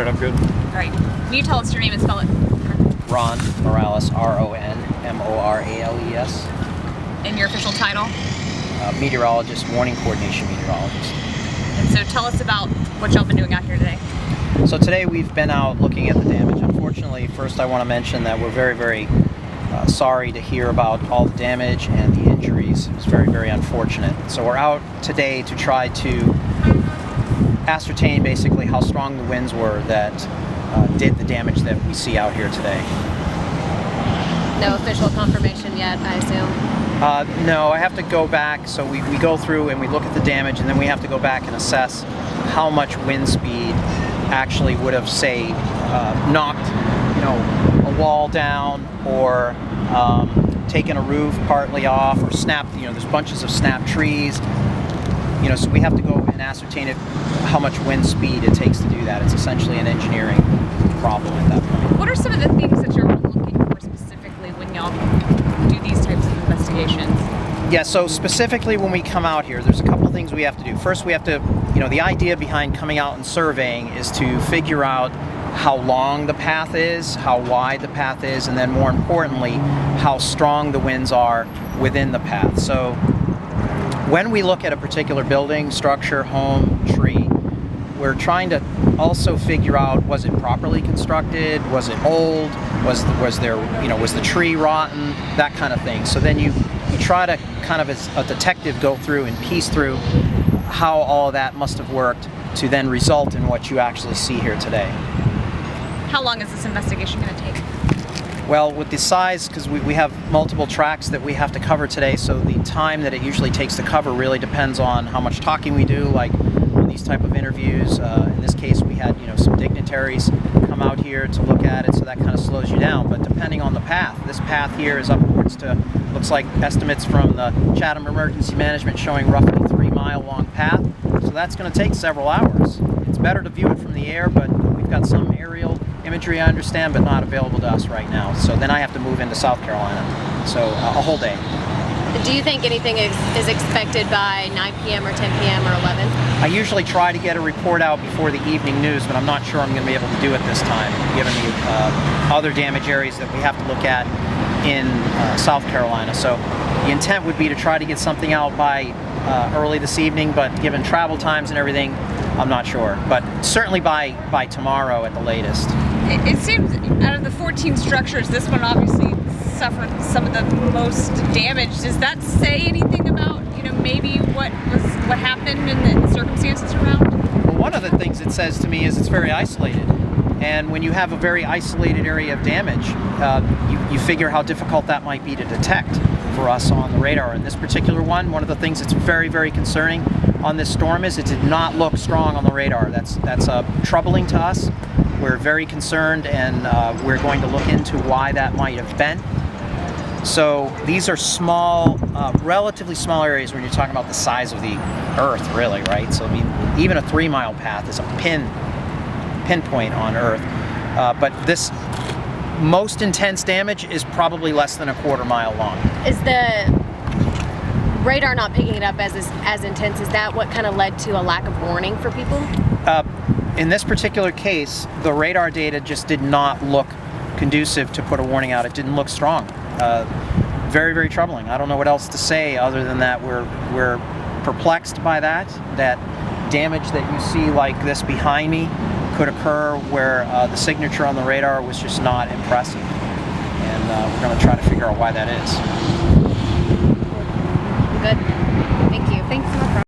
right, I'm good. All right. Can you tell us your name and spell it? Ron Morales, RON MORALES. And your official title? Meteorologist, warning coordination meteorologist. And so tell us about what y'all been doing out here today. So today we've been out looking at the damage. Unfortunately, first I want to mention that we're very sorry to hear about all the damage and the injuries. It was very unfortunate. So we're out today to try to ascertain basically how strong the winds were that did the damage that we see out here today. No official confirmation yet, I assume? No, I have to go back. So we go through and we look at the damage, and then we have to go back and assess how much wind speed actually would have, say, knocked, a wall down, or taken a roof partly off, or snapped. There's bunches of snapped trees. So we have to go and ascertain how much wind speed it takes to do that. It's essentially an engineering problem at that point. What are some of the things that you're looking for specifically when y'all do these types of investigations? Yeah, so specifically when we come out here, there's a couple things we have to do. First, we have to, the idea behind coming out and surveying is to figure out how long the path is, how wide the path is, and then more importantly, how strong the winds are within the path. So when we look at a particular building, structure, home, tree, we're trying to also figure out, was it properly constructed? Was it old? Was the tree rotten? That kind of thing. So then you try to kind of, as a detective, go through and piece through how all of that must have worked to then result in what you actually see here today. How long is this investigation going to take? Well, with the size, because we have multiple tracks that we have to cover today, so the time that it usually takes to cover really depends on how much talking we do, like on these type of interviews. In this case, we had some dignitaries come out here to look at it, so that kind of slows you down. But depending on the path, this path here is upwards to, looks like estimates from the Chatham Emergency Management showing roughly 3-mile long path, so that's going to take several hours. It's better to view it from the air, but we've got some aerial imagery, I understand, but not available to us right now. So then I have to move into South Carolina. So a whole day. Do you think anything is expected by 9 p.m. or 10 p.m. or 11? I usually try to get a report out before the evening news, but I'm not sure I'm going to be able to do it this time, given the other damage areas that we have to look at in South Carolina. So the intent would be to try to get something out by early this evening, but given travel times and everything, I'm not sure. But certainly by tomorrow at the latest. It seems out of the 14 structures, this one obviously suffered some of the most damage. Does that say anything about, maybe what happened and the circumstances around? Well, one of the things it says to me is it's very isolated. And when you have a very isolated area of damage, you figure how difficult that might be to detect for us on the radar. In this particular one of the things that's very concerning on this storm is it did not look strong on the radar. That's troubling to us. We're very concerned, and we're going to look into why that might have been. So these are small, relatively small areas when you're talking about the size of the Earth, really, right? So I mean, even a 3-mile path is a pinpoint on Earth. But this most intense damage is probably less than a 1/4 mile long. Is the radar not picking it up as intense? Is that what kind of led to a lack of warning for people? In this particular case, the radar data just did not look conducive to put a warning out. It didn't look strong. Very troubling. I don't know what else to say other than that we're perplexed by that damage that you see like this behind me could occur where the signature on the radar was just not impressive. And we're going to try to figure out why that is. Good. Thank you. Thanks so much.